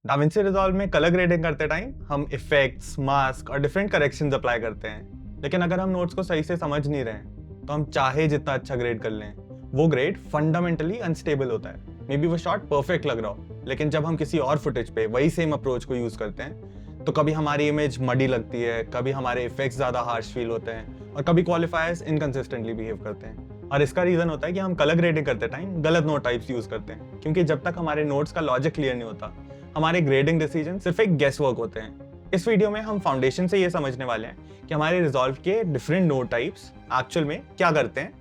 Da Vinci resolve में colour grading करते time हम इफेक्ट्स, मास्क और डिफरेंट करेक्शंस अप्लाई करते हैं। लेकिन अगर हम नोट्स को सही से समझ नहीं रहे हैं तो हम चाहे जितना अच्छा ग्रेड कर लें, वो ग्रेड फंडामेंटली अनस्टेबल होता है। मे बी वो शॉट परफेक्ट लग रहा हो, लेकिन जब हम किसी और फुटेज पे वही सेम अप्रोच को यूज करते हैं तो कभी हमारी इमेज मडी लगती है, कभी हमारे इफेक्ट्स ज्यादा हार्श फील होते हैं और कभी क्वालिफायर्स इनकंसिस्टेंटली बिहेव करते हैं। और इसका रीजन होता है कि हम कलर ग्रेडिंग करते टाइम गलत नोट टाइप्स यूज करते हैं, क्योंकि जब तक हमारे नोट्स का लॉजिक क्लियर नहीं होता, हमारे ग्रेडिंग डिसीजन सिर्फ एक गेस वर्क होते हैं। इस वीडियो में हम फाउंडेशन से ये समझने वाले हैं कि हमारे रिजॉल्व के डिफरेंट नोट टाइप्स एक्चुअल में क्या करते हैं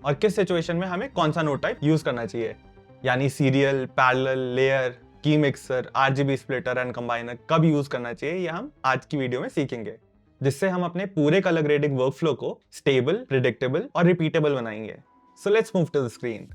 और किस सिचुएशन में हमें कौन सा नोट टाइप यूज करना चाहिए, यानी सीरियल, पैरेलल, लेयर, की mixer, RGB splitter and combiner कब यूज करना चाहिए, ये हम आज की वीडियो में सीखेंगे, जिससे हम अपने पूरे कलर ग्रेडिंग वर्कफ्लो को स्टेबल, प्रिडिक्टेबल और रिपीटेबल बनाएंगे। So let's move to the screen.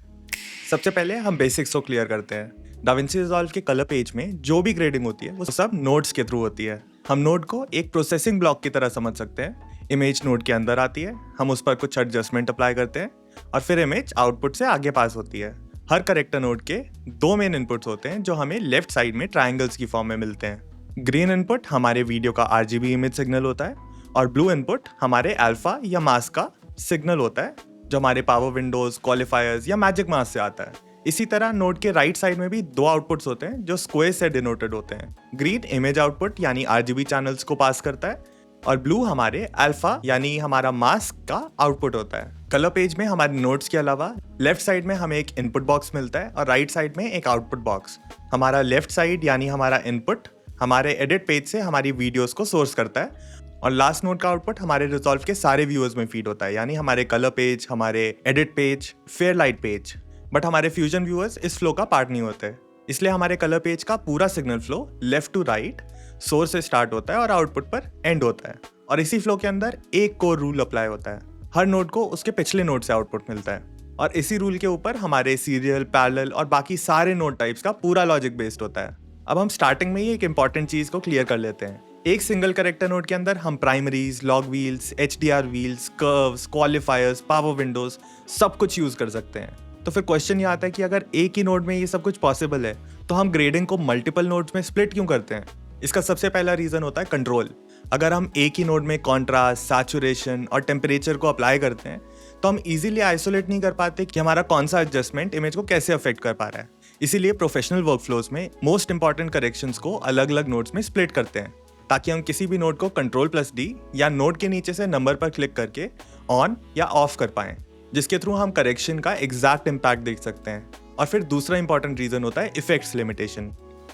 सबसे पहले हम बेसिक्स को क्लियर करते हैं। डाविंची रिजॉल्व के कलर पेज में जो भी ग्रेडिंग होती है वो सब नोड्स के थ्रू होती है। हम नोड को एक प्रोसेसिंग ब्लॉक की तरह समझ सकते हैं। इमेज नोड के अंदर आती है, हम उस पर कुछ एडजस्टमेंट अप्लाई करते हैं और फिर इमेज आउटपुट से आगे पास होती है। हर करेक्टर नोड के दो मेन इनपुट्स होते हैं जो हमें लेफ्ट साइड में ट्राइंगल्स की फॉर्म में मिलते हैं। ग्रीन इनपुट हमारे वीडियो का आरजीबी इमेज सिग्नल होता है और ब्लू इनपुट हमारे अल्फा या मास्क का सिग्नल होता है जो हमारे पावर विंडोज, क्वालिफायर्स या मैजिक मास्क से आता है। इसी तरह नोड के राइट साइड में भी दो आउटपुट्स होते हैं जो स्क्वायर से डिनोटेड होते हैं। ग्रीन इमेज आउटपुट यानी आरजीबी चैनल्स को पास करता है और ब्लू हमारे अल्फा यानी हमारा मास्क का आउटपुट होता है। कलर पेज में हमारे नोट्स के अलावा लेफ्ट साइड में हमें एक इनपुट बॉक्स मिलता है और राइट साइड में एक आउटपुट बॉक्स। हमारा लेफ्ट साइड यानी हमारा इनपुट हमारे एडिट पेज से हमारी वीडियोस को सोर्स करता है और लास्ट नोट का आउटपुट हमारे रिजॉल्व के सारे व्यूअर्स में फीड होता है, यानी हमारे कलर पेज, हमारे edit page, Fairlight page. But हमारे फ्यूजन व्यूअर्स इस फ्लो का पार्ट नहीं होते, इसलिए हमारे कलर पेज का पूरा signal flow left to right source से स्टार्ट होता है और आउटपुट पर एंड होता है। और इसी फ्लो के अंदर एक कोर रूल अप्लाई होता है। हर नोड को उसके पिछले नोड से आउटपुट मिलता है और इसी रूल के ऊपर हमारे सीरियल, पैरेलल और बाकी सारे नोड टाइप्स का पूरा लॉजिक बेस्ड होता है। अब हम स्टार्टिंग में ही एक इंपॉर्टेंट चीज को क्लियर कर लेते हैं। एक सिंगल करेक्टर नोड के अंदर हम primaries, log wheels, HDR wheels, curves, क्वालिफायर्स, power Windows सब कुछ यूज कर सकते हैं। तो फिर क्वेश्चन ये आता है कि अगर एक ही नोड में ये सब कुछ पॉसिबल है तो हम ग्रेडिंग को मल्टीपल नोड्स में स्प्लिट क्यों करते हैं? इसका सबसे पहला रीजन होता है कंट्रोल। अगर हम एक ही नोड में कॉन्ट्रास्ट, सैचुरेशन और टेम्परेचर को अप्लाई करते हैं तो हम इजीली आइसोलेट नहीं कर पाते कि हमारा कौन सा एडजस्टमेंट इमेज को कैसे अफेक्ट कर पा रहा है। इसीलिए प्रोफेशनल वर्कफ्लोज में मोस्ट इंपॉर्टेंट करेक्शंस को अलग अलग नोड्स में स्प्लिट करते हैं ताकि हम किसी भी नोड को Ctrl+D या नोड के नीचे से नंबर पर क्लिक करके ऑन या ऑफ कर पाएं, जिसके थ्रू हम करेक्शन का एग्जैक्ट इम्पैक्ट देख सकते हैं। और फिर दूसरा इंपॉर्टेंट रीजन होता है इफेक्ट्स लिमिटेशन।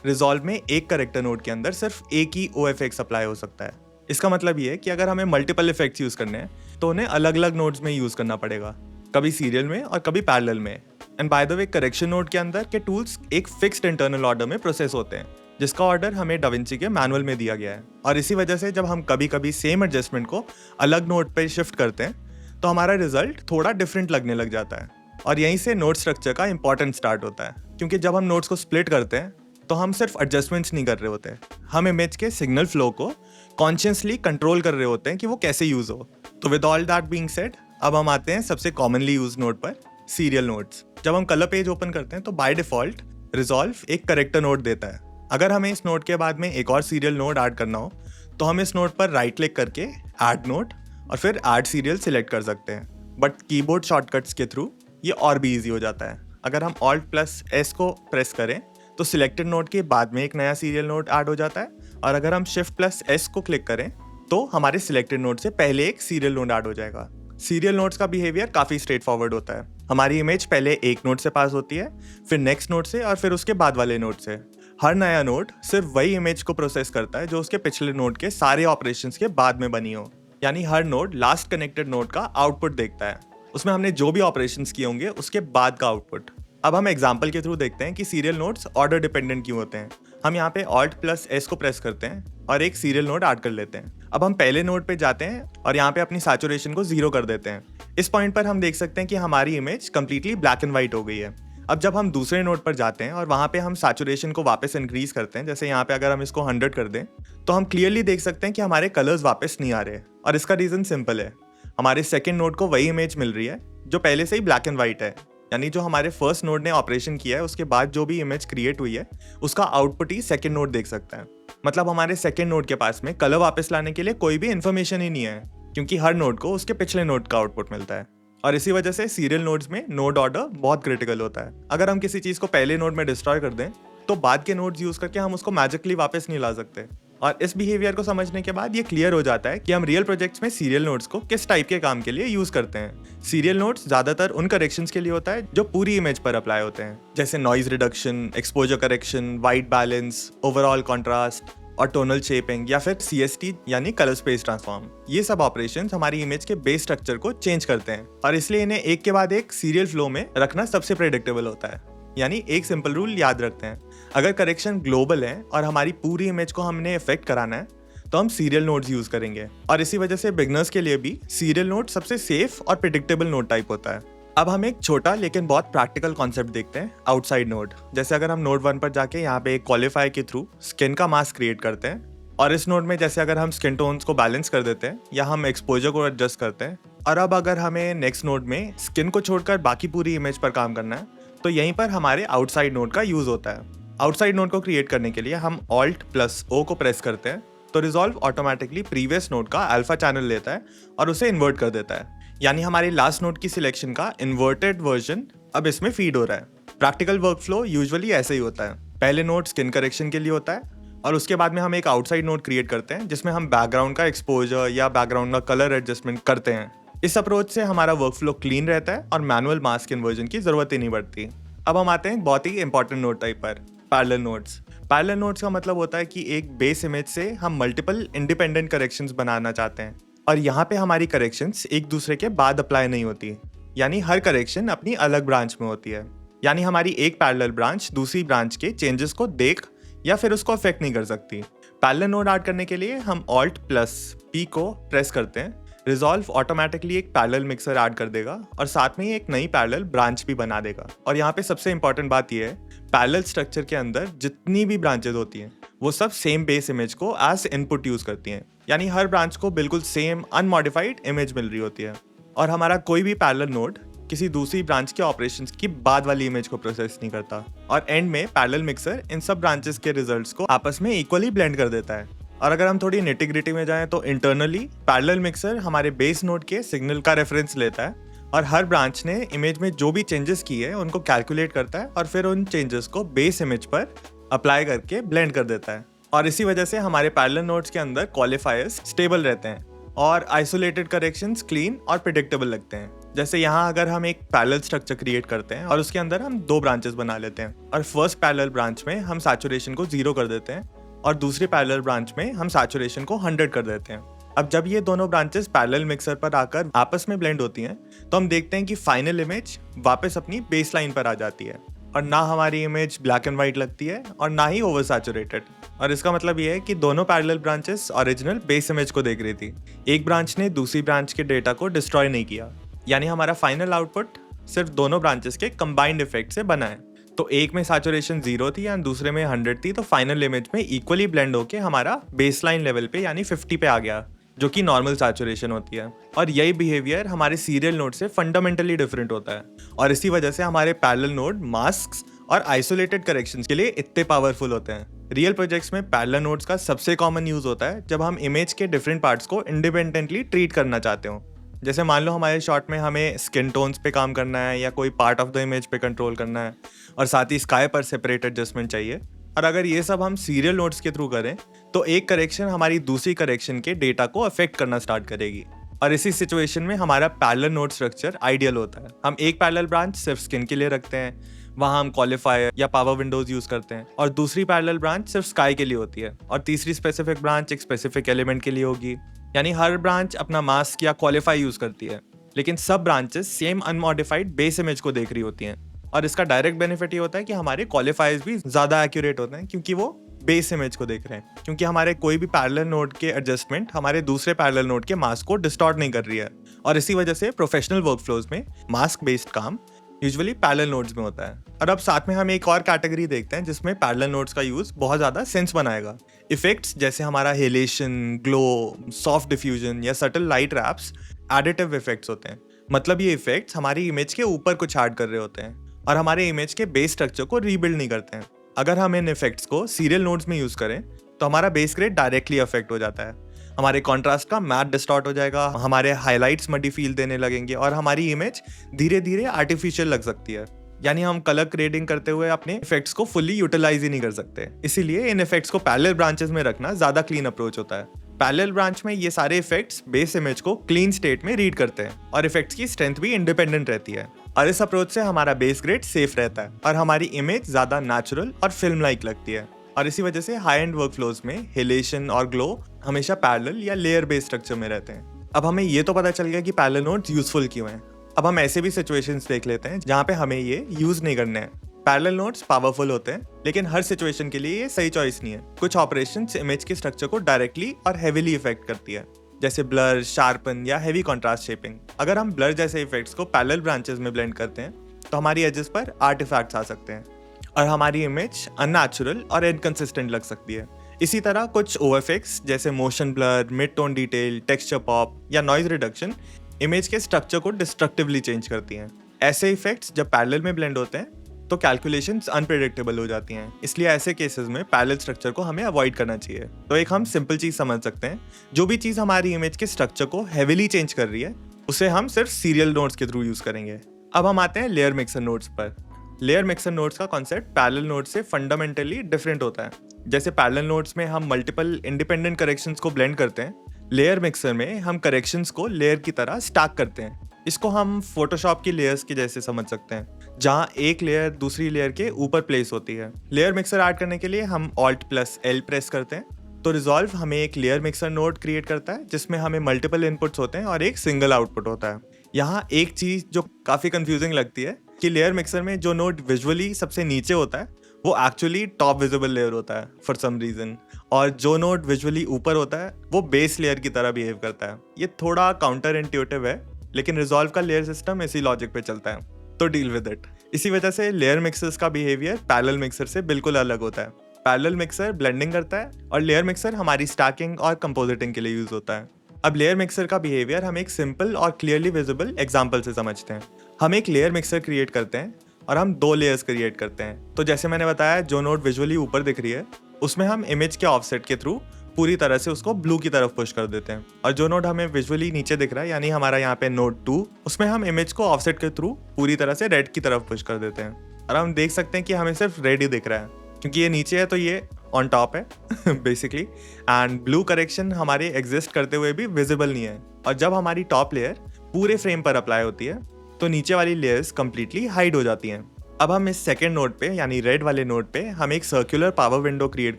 रिजॉल्व में एक करेक्टर नोड के अंदर सिर्फ एक ही OFX अप्लाई हो सकता है। इसका मतलब ये है कि अगर हमें मल्टीपल इफेक्ट्स यूज करने हैं तो उन्हें अलग अलग नोड्स में यूज करना पड़ेगा, कभी सीरियल में और कभी पैरेलल में। And by the way, correction node के अंदर के टूल्स एक फिक्स्ड इंटरनल ऑर्डर में प्रोसेस होते हैं, जिसका ऑर्डर हमें डाविंची के मैनुअल में दिया गया है। और इसी वजह से जब हम कभी कभी सेम एडजस्टमेंट को अलग नोड पर शिफ्ट करते हैं तो हमारा रिजल्ट थोड़ा डिफरेंट लगने लग जाता है। और यहीं से नोड स्ट्रक्चर का इंपॉर्टेंट स्टार्ट होता है, क्योंकि जब हम नोड्स को स्प्लिट करते हैं तो हम सिर्फ एडजस्टमेंट्स नहीं कर रहे होते, हम इमेज के सिग्नल फ्लो को कॉन्शियसली कंट्रोल कर रहे होते हैं कि वो कैसे यूज हो। तो with all that being said, अब हम आते हैं सबसे कॉमनली यूज नोड पर, सीरियल नोड्स। जब हम कलर पेज ओपन करते हैं तो बाय डिफॉल्ट रिजॉल्व एक करेक्टर नोड देता है। अगर हमें इस नोड के बाद में एक और सीरियल नोड ऐड करना हो तो हम इस नोड पर राइट क्लिक करके ऐड नोड और फिर ऐड सीरियल सिलेक्ट कर सकते हैं। बट कीबोर्ड शॉर्टकट्स के थ्रू ये और भी ईजी हो जाता है। अगर हम Alt+S को प्रेस करें तो सिलेक्टेड नोड के बाद में एक नया सीरियल नोड ऐड हो जाता है और अगर हम Shift+S को क्लिक करें तो हमारे सिलेक्टेड नोड से पहले एक सीरियल नोड ऐड हो जाएगा। सीरियल नोड्स का बिहेवियर काफी स्ट्रेट फॉरवर्ड होता है। हमारी इमेज पहले एक नोड से पास होती है, फिर नेक्स्ट नोड से और फिर उसके बाद वाले नोड से। हर नया नोड सिर्फ वही इमेज को प्रोसेस करता है जो उसके पिछले नोड के सारे ऑपरेशंस के बाद में बनी हो, यानी हर नोड लास्ट कनेक्टेड नोड का आउटपुट देखता है, उसमें हमने जो भी ऑपरेशंस किए होंगे उसके बाद का आउटपुट। अब हम एग्जांपल के थ्रू देखते हैं कि सीरियल नोड्स ऑर्डर डिपेंडेंट क्यों होते हैं। हम यहाँ पे Alt+S को प्रेस करते हैं और एक सीरियल नोड ऐड कर लेते हैं। अब हम पहले नोड पे जाते हैं और यहाँ पे अपनी सैचुरेशन को 0 कर देते हैं। इस पॉइंट पर हम देख सकते हैं कि हमारी image completely black and white हो गई है। अब जब हम दूसरे नोड पर जाते हैं और वहाँ पे हम सैचुरेशन को वापस इंक्रीज करते हैं, जैसे यहाँ पे अगर हम इसको 100 कर दें तो हम क्लियरली देख सकते हैं कि हमारे कलर्स वापस नहीं आ रहे। और इसका रीजन सिंपल है, हमारे सेकेंड नोड को वही इमेज मिल रही है जो पहले से ही ब्लैक एंड व्हाइट है। यानी जो हमारे फर्स्ट नोड ने ऑपरेशन किया है उसके बाद जो भी इमेज क्रिएट हुई है उसका आउटपुट ही सेकंड नोड देख सकता है। मतलब हमारे सेकंड नोड के पास में कलर वापस लाने के लिए कोई भी इन्फॉर्मेशन ही नहीं है, क्योंकि हर नोड को उसके पिछले नोड का आउटपुट मिलता है। और इसी वजह से सीरियल नोड्स में नोड ऑर्डर बहुत क्रिटिकल होता है। अगर हम किसी चीज को पहले नोड में डिस्ट्रॉय कर दें तो बाद के नोड्स यूज करके हम उसको मैजिकली वापस नहीं ला सकते। और इस बिहेवियर को समझने के बाद ये क्लियर हो जाता है कि हम रियल प्रोजेक्ट्स में सीरियल नोड्स को किस टाइप के काम के लिए यूज करते हैं। सीरियल नोड्स ज्यादातर उन करेक्शंस के लिए होता है जो पूरी इमेज पर अप्लाई होते हैं, जैसे noise reduction, exposure correction, white balance, overall contrast और टोनल शेपिंग या फिर CST यानी कलर स्पेस ट्रांसफॉर्म। ये सब ऑपरेशंस हमारी इमेज के बेस स्ट्रक्चर को चेंज करते हैं और इसलिए इन्हें एक के बाद एक सीरियल फ्लो में रखना सबसे प्रेडिक्टेबल होता है। यानी एक सिंपल रूल याद रखते हैं, अगर करेक्शन ग्लोबल है और हमारी पूरी इमेज को हमने इफेक्ट कराना है तो हम सीरियल नोड्स यूज करेंगे। और इसी वजह से बिगनर्स के लिए भी सीरियल नोड सबसे सेफ और प्रेडिक्टेबल नोड टाइप होता है। अब हम एक छोटा लेकिन बहुत प्रैक्टिकल कॉन्सेप्ट देखते हैं, आउटसाइड नोड। जैसे अगर हम नोड 1 पर जाके यहाँ पे एक क्वालिफायर के थ्रू स्किन का मास्क क्रिएट करते हैं, और इस नोड में जैसे अगर हम स्किन टोन्स को बैलेंस कर देते हैं या हम एक्सपोजर को एडजस्ट करते हैं, और अब अगर हमें नेक्स्ट नोड में स्किन को छोड़कर बाकी पूरी इमेज पर काम करना है तो यहीं पर हमारे आउटसाइड नोड का यूज होता है। आउटसाइड नोड को क्रिएट करने के लिए हम Alt+O को प्रेस करते हैं तो रिजॉल्व ऑटोमेटिकली प्रीवियस नोड का अल्फा चैनल लेता है और उसे इन्वर्ट कर देता है। यानी हमारे लास्ट नोड की सिलेक्शन का इन्वर्टेड वर्जन अब इसमें फीड हो रहा है। प्रैक्टिकल वर्कफ्लो यूजुअली ऐसे ही होता है, पहले नोड स्किन करेक्शन के लिए होता है और उसके बाद में हम एक आउटसाइड नोड क्रिएट करते हैं जिसमें हम बैकग्राउंड का एक्सपोजर या बैकग्राउंड का कलर एडजस्टमेंट करते हैं। इस अप्रोच से हमारा वर्कफ्लो क्लीन रहता है और मैनुअल मास्क इन्वर्जन की जरूरत ही नहीं पड़ती। अब हम आते हैं बहुत ही इंपॉर्टेंट नोड टाइप पर, पैरेलल नोड्स। पैरेलल नोड्स का मतलब होता है कि एक बेस इमेज से हम मल्टीपल इंडिपेंडेंट करेक्शंस बनाना चाहते हैं और यहाँ पे हमारी करेक्शंस एक दूसरे के बाद अप्लाई नहीं होती, यानी हर करेक्शन अपनी अलग ब्रांच में होती है। यानी हमारी एक पैरेलल ब्रांच दूसरी ब्रांच के चेंजेस को देख या फिर उसको अफेक्ट नहीं कर सकती। पैरेलल नोड ऐड करने के लिए हम Alt+P को प्रेस करते हैं, रिजॉल्व ऑटोमेटिकली एक पैरेलल मिक्सर ऐड कर देगा और साथ में ही एक नई पैरेलल ब्रांच भी बना देगा। और यहाँ पे सबसे इंपॉर्टेंट बात यह है, पैरेलल स्ट्रक्चर के अंदर जितनी भी ब्रांचेस होती हैं वो सब सेम बेस इमेज को एज इनपुट यूज करती हैं, यानी हर ब्रांच को बिल्कुल सेम अनमॉडिफाइड इमेज मिल रही होती है। और हमारा कोई भी पैरेलल नोड किसी दूसरी ब्रांच के ऑपरेशंस की बाद वाली इमेज को प्रोसेस नहीं करता और एंड में पैरेलल मिक्सर इन सब ब्रांचेस के रिजल्ट्स को आपस में इक्वली ब्लेंड कर देता है। और अगर हम थोड़ी निटिग्रिटी में जाएं तो इंटरनली पैरेलल मिक्सर हमारे बेस नोड के सिग्नल का रेफरेंस लेता है और हर ब्रांच ने इमेज में जो भी चेंजेस किए हैं उनको कैलकुलेट करता है और फिर उन चेंजेस को बेस इमेज पर अप्लाई करके ब्लेंड कर देता है। और इसी वजह से हमारे पैरेलल नोड्स के अंदर क्वालिफायर्स स्टेबल रहते हैं और आइसोलेटेड करेक्शंस क्लीन और प्रेडिक्टेबल लगते हैं। जैसे यहाँ अगर हम एक पैरेलल स्ट्रक्चर क्रिएट करते हैं और उसके अंदर हम 2 ब्रांचेस बना लेते हैं और फर्स्ट पैरेलल ब्रांच में हम सैचुरेशन को 0 कर देते हैं और दूसरी पैरेलल ब्रांच में हम सैचुरेशन को 100 कर देते हैं। अब जब ये दोनों ब्रांचेस पैरेलल मिक्सर पर आकर आपस में ब्लेंड होती हैं तो हम देखते हैं कि फाइनल इमेज वापस अपनी बेस लाइन पर आ जाती है और ना हमारी इमेज ब्लैक एंड व्हाइट लगती है और ना ही ओवर सैचुरेटेड। और इसका मतलब ये है कि दोनों parallel branches original base image को देख रही थी, एक ब्रांच ने दूसरी ब्रांच के डेटा को डिस्ट्रॉय नहीं किया, यानी हमारा फाइनल आउटपुट सिर्फ दोनों ब्रांचेस के कंबाइंड इफेक्ट से बना है। तो एक में सैचुरेशन 0 थी और दूसरे में 100 थी, तो फाइनल इमेज में इक्वली ब्लेंड होके हमारा बेसलाइन लेवल पे यानी 50 पे आ गया, जो कि नॉर्मल सैचुरेशन होती है। और यही बिहेवियर हमारे सीरियल नोड से फंडामेंटली डिफरेंट होता है और इसी वजह से हमारे पैरेलल नोड मास्क्स और आइसोलेटेड करेक्शंस के लिए इतने पावरफुल होते हैं। रियल प्रोजेक्ट्स में पैरेलल नोड्स का सबसे कॉमन यूज होता है जब हम इमेज के डिफरेंट पार्ट्स को इंडिपेंडेंटली ट्रीट करना चाहते हो। जैसे मान लो हमारे शॉट में हमें स्किन टोन्स पे काम करना है या कोई पार्ट ऑफ द इमेज पे कंट्रोल करना है और साथ ही स्काई पर सेपरेट एडजस्टमेंट चाहिए, और अगर ये सब हम सीरियल नोड्स के थ्रू करें तो एक करेक्शन हमारी दूसरी करेक्शन के डेटा को अफेक्ट करना स्टार्ट करेगी। और इसी सिचुएशन में हमारा पैरेलल नोड स्ट्रक्चर आइडियल होता है। हम एक पैरेलल ब्रांच सिर्फ स्किन के लिए रखते हैं, वहाँ हम क्वालिफायर या पावर विंडोज यूज करते हैं, और दूसरी पैरेलल ब्रांच सिर्फ स्काई के लिए होती है, और तीसरी स्पेसिफिक ब्रांच एक स्पेसिफिक एलिमेंट के लिए होगी। यानी हर ब्रांच अपना मास्क या क्वालिफाई यूज करती है, लेकिन सब branches same unmodified base image को देख रही होती हैं। और इसका डायरेक्ट बेनिफिट ये होता है कि हमारे क्वालिफायर्स भी ज्यादा एक्यूरेट होते हैं क्योंकि वो बेस इमेज को देख रहे हैं, क्योंकि हमारे कोई भी पैरेलल नोड के एडजस्टमेंट हमारे दूसरे पैरेलल नोड के मास्क को डिस्टॉर्ट नहीं कर रही है। और इसी वजह से प्रोफेशनल वर्कफ्लोज में मास्क बेस्ड काम यूजुअली पैरेलल नोड्स में होता है। और अब साथ में हम एक और कैटेगरी देखते हैं जिसमें पैरेलल नोड्स का यूज बहुत ज्यादा सेंस बनाएगा। इफेक्ट्स जैसे हमारा हेलेशन, ग्लो, सॉफ्ट डिफ्यूजन या subtle light wraps additive effects होते हैं। मतलब ये इफेक्ट्स हमारी इमेज के ऊपर कुछ ऐड कर रहे होते हैं और हमारे इमेज के बेस स्ट्रक्चर को रीबिल्ड नहीं करते हैं। अगर हम इन इफेक्ट्स को सीरियल नोड्स में यूज करें तो हमारा बेस ग्रेड डायरेक्टली अफेक्ट हो जाता है। हमारे कॉन्ट्रास्ट का मैट डिस्टॉर्ट हो जाएगा, हमारे हाइलाइट्स मडी फील देने लगेंगे और हमारी इमेज धीरे धीरे आर्टिफिशियल लग सकती है। यानी हम कलर ग्रेडिंग करते हुए अपने इफेक्ट्स को फुल्ली यूटिलाइज ही नहीं कर सकते। इसीलिए इन इफेक्ट्स को पैरेलल ब्रांचेस में रखना ज्यादा क्लीन अप्रोच होता है। पैरेलल ब्रांच में ये सारे इफेक्ट्स बेस इमेज को क्लीन स्टेट में रीड करते हैं और इफेक्ट्स की स्ट्रेंथ भी इंडिपेंडेंट रहती है। और इस अप्रोच से हमारा बेस ग्रेड सेफ रहता है और हमारी इमेज ज्यादा नेचुरल और फिल्म लाइक लगती है। और इसी वजह से हाई एंड वर्कफ्लोज में हिलेशन और ग्लो हमेशा पैरेलल या लेयर बेस्ड स्ट्रक्चर में रहते हैं। अब हमें ये तो पता चल गया कि पैरेलल नोड्स यूजफुल क्यों हैं। अब हम ऐसे भी सिचुएशंस देख लेते हैं जहाँ पे हमें ये यूज नहीं करने हैं। पैरेलल नोड्स पावरफुल होते हैं लेकिन हर सिचुएशन के लिए ये सही चॉइस नहीं है। कुछ ऑपरेशंस इमेज के स्ट्रक्चर को डायरेक्टली और हेवीली इफेक्ट करती है, जैसे ब्लर, शार्पन या हेवी कॉन्ट्रास्ट शेपिंग। अगर हम ब्लर जैसे इफेक्ट्स को पैरेलल ब्रांचेस में ब्लेंड करते हैं तो हमारी एजेस पर आर्टिफैक्ट्स आ सकते हैं और हमारी इमेज अननेचुरल और इनकंसिस्टेंट लग सकती है। इसी तरह कुछ ओएफएक्स जैसे motion blur, mid tone detail, texture pop या नॉइज रिडक्शन इमेज के स्ट्रक्चर को डिस्ट्रक्टिवली चेंज करती हैं। ऐसे इफेक्ट्स जब पैरेलल में ब्लेंड होते हैं तो कैलकुलेशंस अनप्रेडिक्टेबल हो जाती हैं। इसलिए ऐसे केसेस में पैरेलल स्ट्रक्चर को हमें अवॉइड करना चाहिए। तो एक हम सिंपल चीज समझ सकते हैं, जो भी चीज हमारी इमेज के स्ट्रक्चर को हेवीली चेंज कर रही है उसे हम सिर्फ सीरियल नोड्स के थ्रू यूज करेंगे। अब हम आते हैं लेयर मिक्सर नोड्स पर। लेयर मिक्सर नोड्स का कॉन्सेप्ट पैरेलल नोड्स से फंडामेंटली डिफरेंट होता है। जैसे पैरेलल नोड्स में हम मल्टीपल इंडिपेंडेंट करेक्शंस को ब्लेंड करते हैं, लेयर मिक्सर में हम करेक्शंस को लेयर की तरह स्टैक करते हैं। इसको हम फोटोशॉप की लेयर्स के जैसे समझ सकते हैं, जहाँ एक लेयर दूसरी लेयर के ऊपर प्लेस होती है। लेयर मिक्सर ऐड करने के लिए हम Alt+L प्रेस करते हैं तो रिजॉल्व हमें एक लेयर मिक्सर नोड क्रिएट करता है जिसमें हमें मल्टीपल इनपुट्स होते हैं और एक सिंगल आउटपुट होता है। यहाँ एक चीज जो काफी कंफ्यूजिंग लगती है कि लेयर मिक्सर में जो नोड विजुअली सबसे नीचे होता है वो एक्चुअली टॉप विजिबल लेयर होता है फॉर सम रीजन, और जो नोड विजुअली ऊपर होता है वो बेस लेयर की तरह बिहेव करता है। ये थोड़ा काउंटर इंट्यूटिव है लेकिन रिजॉल्व का लेयर सिस्टम इसी लॉजिक पे चलता है, तो डील विद इट। इसी वजह से लेयर मिक्सर्स का बिहेवियर पैरेलल मिक्सर से बिल्कुल अलग होता है। पैरेलल मिक्सर ब्लेंडिंग करता है और लेयर मिक्सर हमारी स्टैकिंग और कंपोजिटिंग के लिए यूज होता है। अब लेयर मिक्सर का बिहेवियर हम एक सिंपल और क्लियरली विजिबल एग्जांपल से समझते हैं। हम एक लेयर मिक्सर क्रिएट करते हैं और हम 2 लेयर्स क्रिएट करते हैं। तो जैसे मैंने बताया, जो नोड विजुअली ऊपर दिख रही है उसमें हम इमेज के ऑफसेट के थ्रू पूरी तरह से उसको ब्लू की तरफ पुश कर देते हैं, और जो नोड हमें विजुअली नीचे दिख रहा है यानी हमारा यहाँ पे नोड 2, उसमें हम इमेज को ऑफसेट के थ्रू पूरी तरह से रेड की तरफ पुश कर देते हैं। और हम देख सकते हैं कि हमें सिर्फ रेड ही दिख रहा है क्योंकि ये नीचे है तो ये ऑन टॉप है बेसिकली, एंड ब्लू करेक्शन हमारे एग्जिस्ट करते हुए भी विजिबल नहीं है। और जब हमारी टॉप लेयर पूरे फ्रेम पर अप्लाई होती है तो नीचे वाली लेयर्स कंप्लीटली हाइड हो जाती हैं। अब हम इस सेकंड नोड पे यानी रेड वाले नोड पे हम एक सर्कुलर पावर विंडो क्रिएट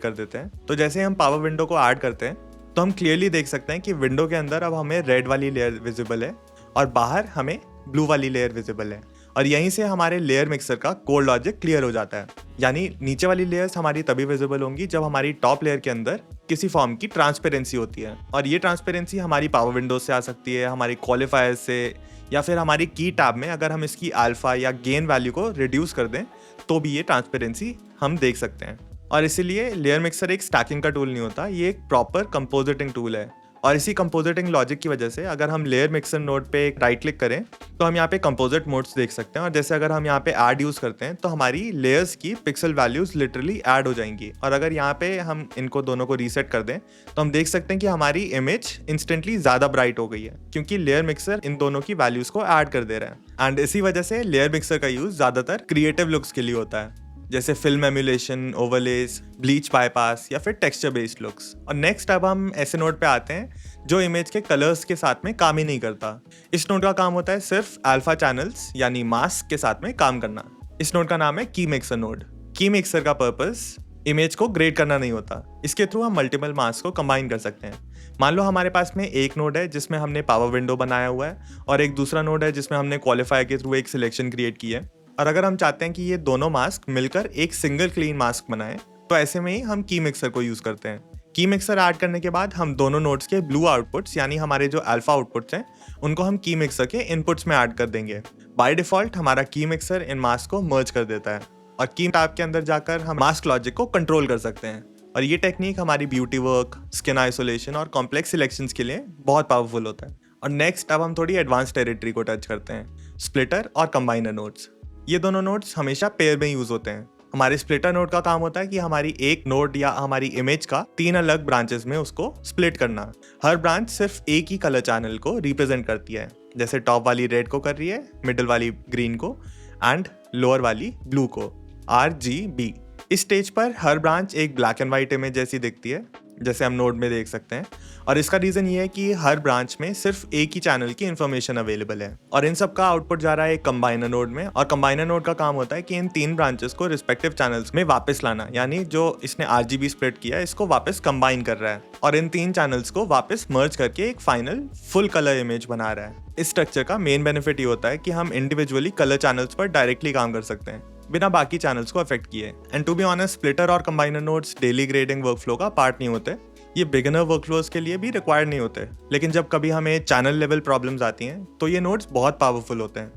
कर देते हैं। तो जैसे हम पावर विंडो को ऐड करते हैं तो हम क्लियरली देख सकते हैं कि विंडो के अंदर अब हमें रेड वाली लेयर विजिबल है और बाहर हमें ब्लू वाली लेयर विजिबल है, और यहीं से हमारे लेयर मिक्सर का कोड लॉजिक क्लियर हो जाता है। यानी नीचे वाली लेयर्स हमारी तभी विजिबल होंगी जब हमारी टॉप लेयर के अंदर किसी फॉर्म की ट्रांसपेरेंसी होती है, और ये ट्रांसपेरेंसी हमारी पावर विंडो से आ सकती है, हमारी क्वालिफायर से, या फिर हमारी की टैब में अगर हम इसकी अल्फा या गेन वैल्यू को रिड्यूस कर दें तो भी ये ट्रांसपेरेंसी हम देख सकते हैं। और इसीलिए लेयर मिक्सर एक स्टैकिंग का टूल नहीं होता, ये एक प्रॉपर कंपोजिटिंग टूल है। और इसी कंपोजिटिंग लॉजिक की वजह से अगर हम लेयर मिक्सर नोड पे एक राइट क्लिक करें तो हम यहाँ पे कंपोजिट मोड्स देख सकते हैं, और जैसे अगर हम यहाँ पे ऐड यूज करते हैं तो हमारी लेयर्स की पिक्सल वैल्यूज लिटरली ऐड हो जाएंगी। और अगर यहाँ पे हम इनको दोनों को रीसेट कर दें तो हम देख सकते हैं कि हमारी इमेज इंस्टेंटली ज्यादा ब्राइट हो गई है क्योंकि लेयर मिक्सर इन दोनों की वैल्यूज को ऐड कर दे रहा है। एंड इसी वजह से लेयर मिक्सर का यूज ज्यादातर क्रिएटिव लुक्स के लिए होता है, जैसे film emulation, overlays, bleach bypass या फिर टेक्सचर बेस्ड लुक्स। और नेक्स्ट अब हम ऐसे नोड पे आते हैं जो इमेज के कलर्स के साथ में काम ही नहीं करता। इस नोड का काम होता है सिर्फ अल्फा चैनल्स यानी मास्क के साथ में काम करना। इस नोड का नाम है की मिक्सर नोड। की मिक्सर का पर्पस इमेज को ग्रेड करना नहीं होता, इसके थ्रू हम मल्टीपल मास्क को कंबाइन कर सकते हैं। मान लो हमारे पास में एक नोड है जिसमें हमने पावर विंडो बनाया हुआ है और एक दूसरा नोड है जिसमें हमने क्वालिफायर के थ्रू एक सिलेक्शन क्रिएट की है, और अगर हम चाहते हैं कि ये दोनों मास्क मिलकर एक सिंगल क्लीन मास्क बनाएं तो ऐसे में ही हम की मिक्सर को यूज करते हैं। की मिक्सर ऐड करने के बाद हम दोनों नोड्स के ब्लू आउटपुट्स यानी हमारे जो अल्फा आउटपुट्स हैं उनको हम की मिक्सर के इनपुट्स में ऐड कर देंगे। बाय डिफॉल्ट हमारा की मिक्सर इन मास्क को मर्ज कर देता है और की टैब के अंदर जाकर हम मास्क लॉजिक को कंट्रोल कर सकते हैं। और ये टेक्निक हमारी ब्यूटी वर्क, स्किन आइसोलेशन और कॉम्प्लेक्स सिलेक्शंस के लिए बहुत पावरफुल होता है। और नेक्स्ट अब हम थोड़ी एडवांस टेरिटरी को टच करते हैं, स्प्लिटर और कंबाइनर नोड्स। ये दोनों नोड्स हमेशा पेयर में यूज होते हैं। हमारे स्प्लिटर नोड का काम होता है कि हमारी एक नोड या हमारी इमेज का 3 अलग ब्रांचेस में उसको स्प्लिट करना। हर ब्रांच सिर्फ एक ही कलर चैनल को रिप्रेजेंट करती है, जैसे टॉप वाली रेड को कर रही है, मिडिल वाली ग्रीन को एंड लोअर वाली ब्लू को, RGB। इस स्टेज पर हर ब्रांच एक ब्लैक एंड व्हाइट इमेज जैसी दिखती है, जैसे हम नोड में देख सकते हैं। और इसका रीजन ये है कि हर ब्रांच में सिर्फ एक ही चैनल की इंफॉर्मेशन अवेलेबल है और इन सब का आउटपुट जा रहा है एक कंबाइनर नोड में। और कंबाइनर नोड का काम होता है कि इन 3 ब्रांचेस को रिस्पेक्टिव चैनल्स में वापस लाना, यानी जो इसने RGB स्प्लिट किया है इसको वापस कंबाइन कर रहा है और इन 3 चैनल्स को वापस मर्ज करके एक फाइनल फुल कलर इमेज बना रहा है। इस स्ट्रक्चर का मेन बेनिफिट ये होता है कि हम इंडिविजुअली कलर चैनल्स पर डायरेक्टली काम कर सकते हैं बिना बाकी चैनल्स को अफेक्ट किए। And to be honest, splitter और combiner nodes daily grading workflow का पार्ट नहीं होते। ये बिगिनर वर्कफ्लोज के लिए भी रिक्वायर्ड नहीं होते, लेकिन जब कभी हमें चैनल लेवल प्रॉब्लम्स आती हैं तो ये नोड्स बहुत पावरफुल होते हैं।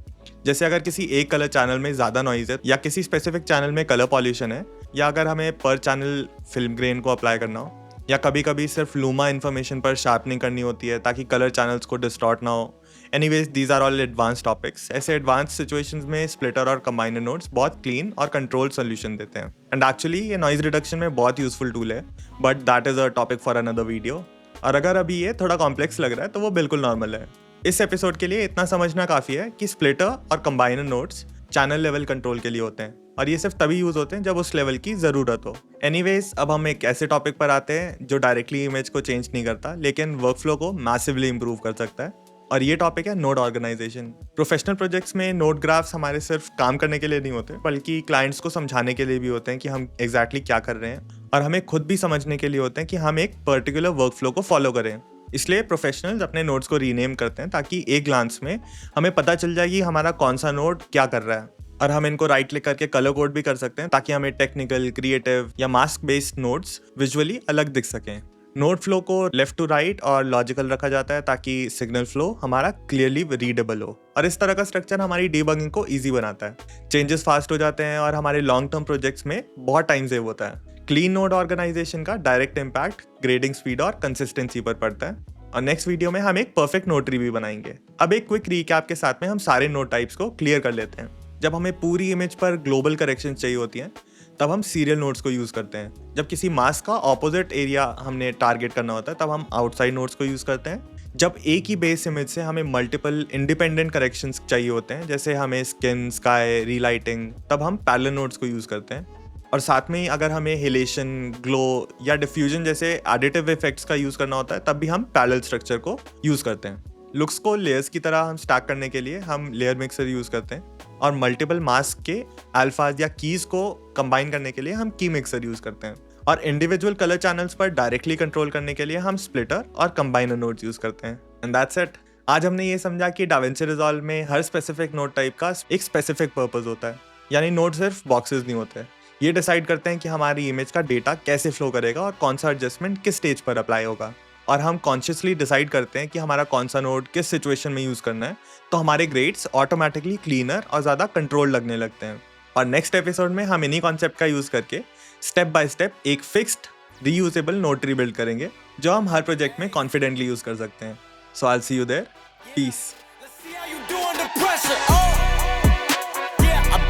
जैसे अगर किसी एक कलर चैनल में ज़्यादा नॉइज है या किसी स्पेसिफिक चैनल में कलर पॉल्यूशन है, या अगर हमें पर चैनल फिल्म ग्रेन को अप्लाई करना हो, या कभी कभी सिर्फ लूमा इन्फॉर्मेशन पर शार्पनिंग करनी होती है ताकि कलर चैनल्स को डिस्टॉर्ट ना हो। Anyways, these are all advance topics. ऐसे एडवांस सिचुएशंस में स्प्लिटर और कंबाइनर नोड्स बहुत क्लीन और कंट्रोल्ड सोल्यूशन देते हैं। एंड एक्चुअली ये नॉइज रिडक्शन में बहुत यूजफुल टूल है, but that is a topic for another video. और अगर अभी ये थोड़ा कॉम्प्लेक्स लग रहा है तो वो बिल्कुल नॉर्मल है। इस एपिसोड के लिए इतना समझना काफ़ी है कि स्प्लिटर और combiner nodes channel level control के लिए होते हैं और ये सिर्फ तभी यूज होते हैं जब उस लेवल की ज़रूरत हो। एनीवेज, अब हम एक ऐसे टॉपिक पर आते हैं जो डायरेक्टली इमेज को चेंज नहीं करता लेकिन वर्कफ्लो को मैसिवली इंप्रूव कर सकता है, और ये टॉपिक है नोड ऑर्गेनाइजेशन। प्रोफेशनल प्रोजेक्ट्स में नोड ग्राफ्स हमारे सिर्फ काम करने के लिए नहीं होते, बल्कि क्लाइंट्स को समझाने के लिए भी होते हैं कि हम एग्जैक्टली क्या कर रहे हैं, और हमें खुद भी समझने के लिए होते हैं कि हम एक पर्टिकुलर वर्कफ्लो को फॉलो करें। इसलिए प्रोफेशनल्स अपने नोड्स को रीनेम करते हैं ताकि एक ग्लांस में हमें पता चल जाए कि हमारा कौन सा नोड क्या कर रहा है। और हम इनको राइट क्लिक करके कलर कोड भी कर सकते हैं ताकि हमें टेक्निकल, क्रिएटिव या मास्क बेस्ड नोड्स विजुअली अलग दिख सकें। नोड फ्लो को लेफ्ट टू राइट और लॉजिकल रखा जाता है ताकि सिग्नल फ्लो हमारा क्लियरली रीडेबल हो, और इस तरह का स्ट्रक्चर हमारी डीबगिंग को इजी बनाता है। चेंजेस फास्ट हो जाते हैं और हमारे लॉन्ग टर्म प्रोजेक्ट्स में बहुत टाइम सेव होता है। क्लीन नोड ऑर्गेनाइजेशन का डायरेक्ट इम्पैक्ट ग्रेडिंग स्पीड और कंसिस्टेंसी पर पड़ता है। और नेक्स्ट वीडियो में हम एक परफेक्ट नोड ट्री भी बनाएंगे। अब एक क्विक रीकैप के साथ में हम सारे नोड टाइप्स को क्लियर कर लेते हैं। जब हमें पूरी इमेज पर ग्लोबल करेक्शन चाहिए होती हैं तब हम सीरियल नोड्स को यूज़ करते हैं। जब किसी मास्क का ऑपोजिट एरिया हमने टारगेट करना होता है तब हम आउटसाइड नोड्स को यूज़ करते हैं। जब एक ही बेस इमेज से हमें मल्टीपल इंडिपेंडेंट करेक्शंस चाहिए होते हैं, जैसे हमें स्किन, स्काई, रीलाइटिंग, तब हम पैरेलल नोड्स को यूज़ करते हैं। और साथ में ही अगर हमें हिलेशन, ग्लो या डिफ्यूजन जैसे एडिटिव इफेक्ट्स का यूज़ करना होता है तब भी हम पैरेलल स्ट्रक्चर को यूज़ करते हैं। लुक्स को लेयर्स की तरह हम स्टैक करने के लिए हम लेयर मिक्सर यूज़ करते हैं, और मल्टीपल मास्क के अल्फाज या कीज को कंबाइन करने के लिए हम की मिक्सर यूज़ करते हैं, और इंडिविजुअल कलर चैनल्स पर डायरेक्टली कंट्रोल करने के लिए हम स्प्लिटर और कंबाइनर नोड्स यूज़ करते हैं। And that's it. आज हमने ये समझा कि डाविंची रिजॉल्व में हर स्पेसिफिक नोड टाइप का एक स्पेसिफिक पर्पस होता है, यानी नोड सिर्फ बॉक्सेस नहीं होते। ये डिसाइड करते हैं कि हमारी इमेज का डेटा कैसे फ्लो करेगा और कौन सा एडजस्टमेंट किस स्टेज पर अप्लाई होगा, और हम कॉन्शियसली डिसाइड करते हैं कि हमारा कौन सा नोड किस सिचुएशन में यूज़ करना है, तो हमारे ग्रेड्स ऑटोमेटिकली क्लीनर और ज़्यादा कंट्रोल लगने लगते हैं। और नेक्स्ट एपिसोड में हम इन्हीं कॉन्सेप्ट का यूज़ करके स्टेप बाय स्टेप एक fixed reusable node tree build करेंगे जो हम हर प्रोजेक्ट में कॉन्फिडेंटली यूज़ कर सकते हैं। So I will see you there. Peace.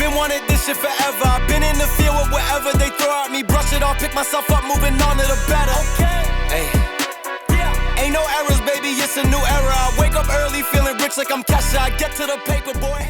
Been wanted this shit forever. I've been in the field with whatever they throw at me. Brush it off, pick myself up, moving on to the better. Hey, ain't no errors, baby. It's a new era. I wake up early, feeling rich like I'm Kesha. I get to the paper, boy.